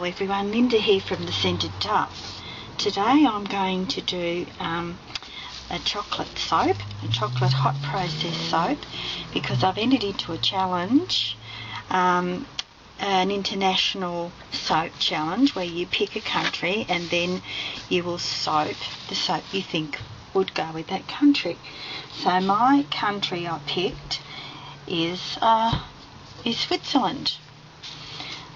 everyone, Linda here from the Scented Tub. Today I'm going to do a chocolate soap, a chocolate hot process soap, because I've entered into a challenge, an international soap challenge where you pick a country and then you will soap the soap you think would go with that country. So my country I picked is Switzerland.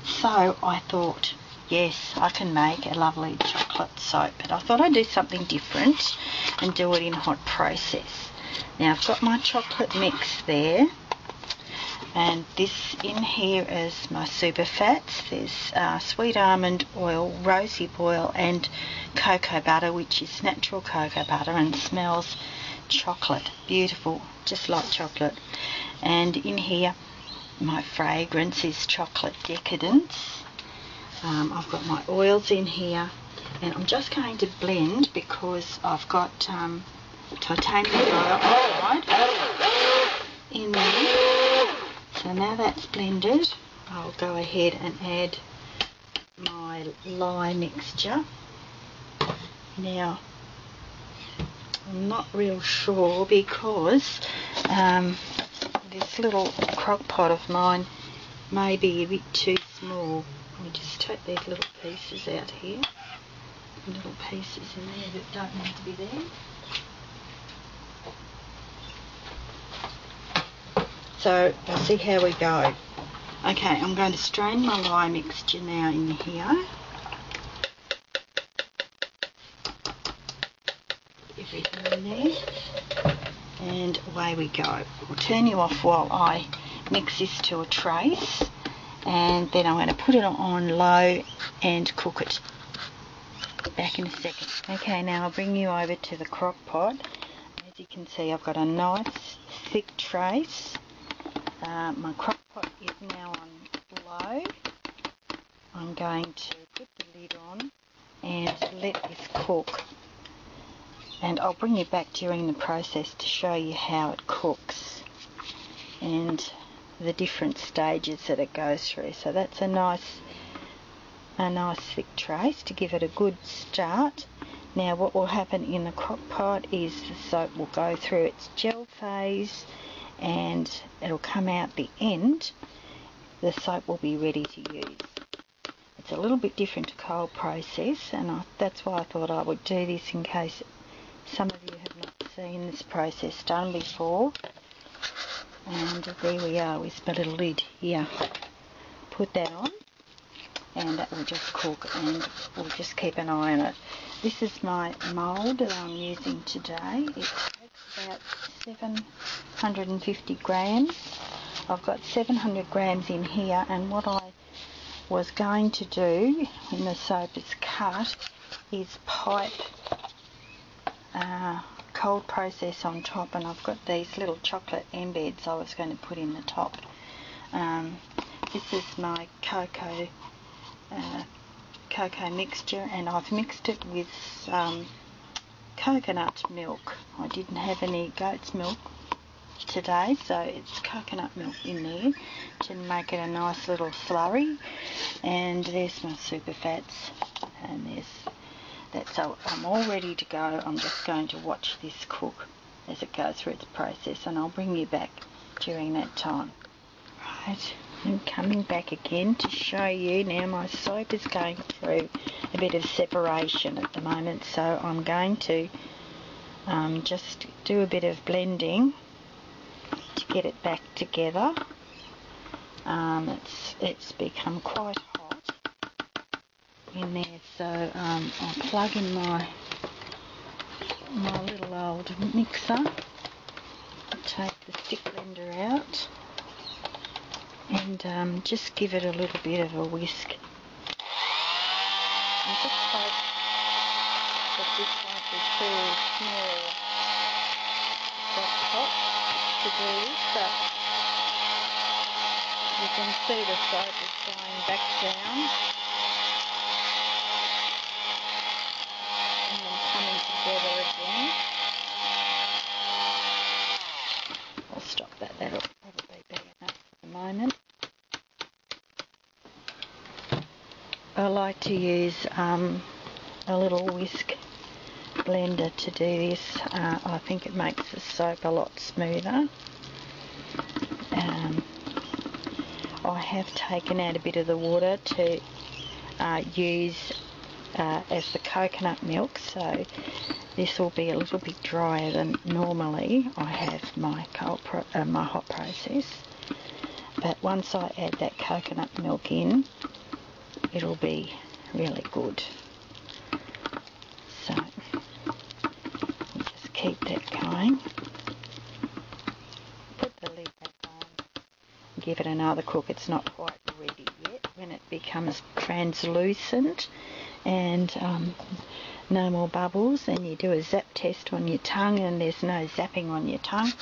So I thought, yes, I can make a lovely chocolate soap, but I thought I'd do something different and do it in hot process. Now I've got my chocolate mix there, and this in here is my Superfats. There's sweet almond oil, rosehip oil and cocoa butter, which is natural cocoa butter and smells chocolate, beautiful, just like chocolate. And in here my fragrance is chocolate decadence. I've got my oils in here, and I'm just going to blend because I've got titanium dioxide in there. So now that's blended, I'll go ahead and add my lye mixture. Now I'm not real sure because this little crock pot of mine may be a bit too small. Let me just take these little pieces out here. Little pieces in there that don't need to be there. So we'll see how we go. Okay, I'm going to strain my lye mixture now in here. Everything in there. And away we go. I'll turn you off while I mix this to a trace, and then I'm going to put it on low and cook it. Back in a second. Okay, now I'll bring you over to the crock pot. As you can see, I've got a nice thick trace. My crock pot is now on low. I'm going to put the lid on and let this cook. And I'll bring you back during the process to show you how it cooks and the different stages that it goes through. So that's a nice thick trace to give it a good start. Now what will happen in the crock pot is the soap will go through its gel phase and it'll come out the end. The soap will be ready to use. It's a little bit different to cold process, and that's why I thought I would do this in case some of you have not seen this process done before. And there we are with my little lid here. Put that on and that will just cook, and we'll just keep an eye on it. This is my mould that I'm using today. It takes about 750 grams. I've got 700 grams in here, and what I was going to do when the soap is cut is pipe cold process on top, and I've got these little chocolate embeds I was going to put in the top. This is my cocoa mixture, and I've mixed it with coconut milk. I didn't have any goat's milk today, so it's coconut milk in there to make it a nice little slurry. And there's my Superfats, and so I'm all ready to go. I'm just going to watch this cook as it goes through its process, and I'll bring you back during that time. Right, I'm coming back again to show you. Now my soap is going through a bit of separation at the moment, so I'm going to just do a bit of blending to get it back together. It's become quite hot in there, so I'll plug in my little old mixer, take the stick blender out, and just give it a little bit of a whisk. And just hope that this won't be too small pot to do, but you can see the soap is going back down and then coming together again. I'll stop that, that'll probably be enough for the moment. I like to use a little whisk blender to do this. I think it makes the soap a lot smoother. I have taken out a bit of the water to use as the coconut milk, so this will be a little bit drier than normally I have my my hot process. But once I add that coconut milk in, it'll be really good. So just keep that going. Put the lid back on. Give it another cook. It's not quite ready yet. When it becomes translucent and no more bubbles, then you do a zap test on your tongue and there's no zapping on your tongue,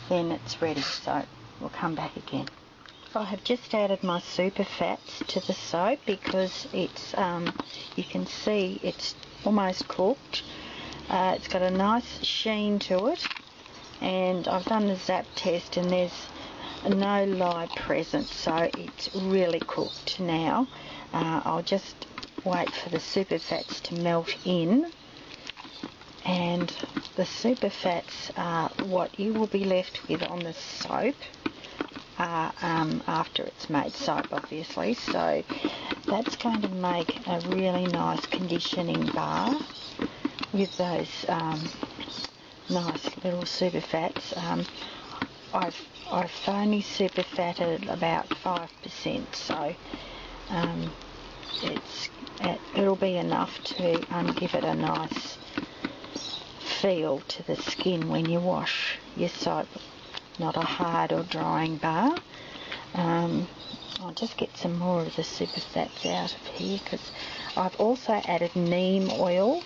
then it's ready. So we'll come back again. I have just added my Superfats to the soap because it's you can see it's almost cooked. It's got a nice sheen to it, and I've done the zap test and there's no lye present, so it's really cooked now. I'll just wait for the Superfats to melt in, and the Superfats are what you will be left with on the soap after it's made soap, obviously. So that's going to make a really nice conditioning bar with those nice little Superfats. I've only superfatted about 5%, so it'll be enough to give it a nice feel to the skin when you wash your soap. Not a hard or drying bar. I'll just get some more of the Superfats out of here because I've also added neem oil.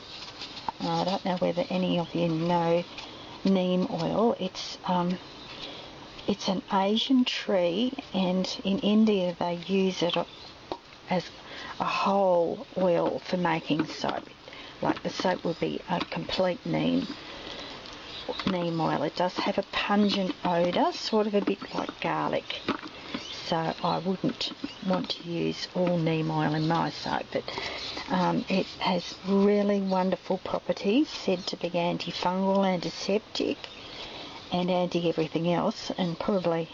I don't know whether any of you know neem oil. It's an Asian tree, and in India they use it as a whole oil for making soap. Like the soap would be a complete neem oil. It does have a pungent odour, sort of a bit like garlic. So I wouldn't want to use all neem oil in my soap, but it has really wonderful properties, said to be antifungal, antiseptic and anti-everything else, and probably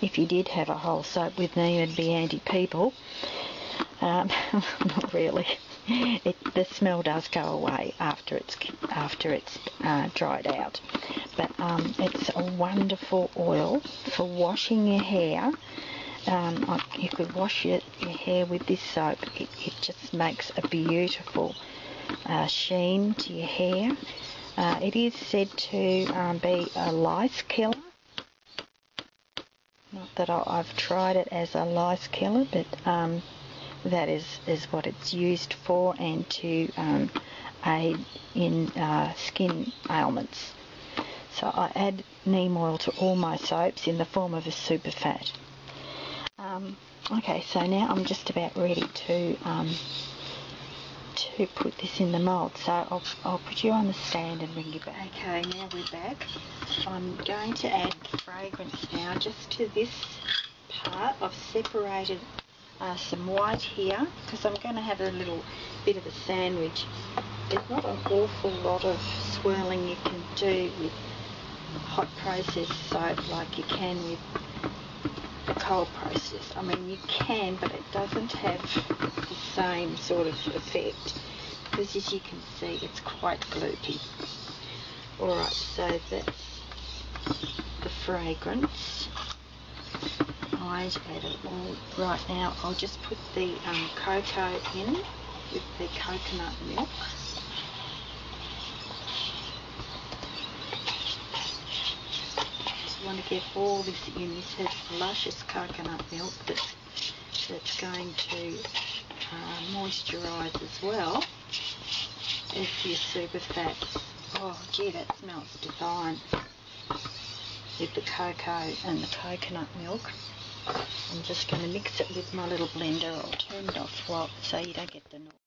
if you did have a whole soap with neem it'd be anti-people. Not really. The smell does go away after it's dried out, but it's a wonderful oil for washing your hair. You could wash your hair with this soap. It just makes a beautiful sheen to your hair. It is said to be a lice killer. Not that I've tried it as a lice killer, but that is what it's used for, and to aid in skin ailments. So I add neem oil to all my soaps in the form of a Superfat. Okay, so now I'm just about ready to put this in the mould. So I'll put you on the stand and bring you back. Okay, now we're back. I'm going to add fragrance now just to this part. I've separated some white here because I'm going to have a little bit of a sandwich. There's not an awful lot of swirling you can do with hot process soap like you can with cold process. I mean, you can, but it doesn't have the same sort of effect because, as you can see, it's quite gloopy. Alright, so that's the fragrance. I add it all right now. I'll just put the cocoa in with the coconut milk. Just want to get all this in. This has luscious coconut milk that's going to moisturise as well as your Superfats. Oh gee, that smells divine with the cocoa and the coconut milk. I'm just going to mix it with my little blender. I'll turn it off so you don't get the noise.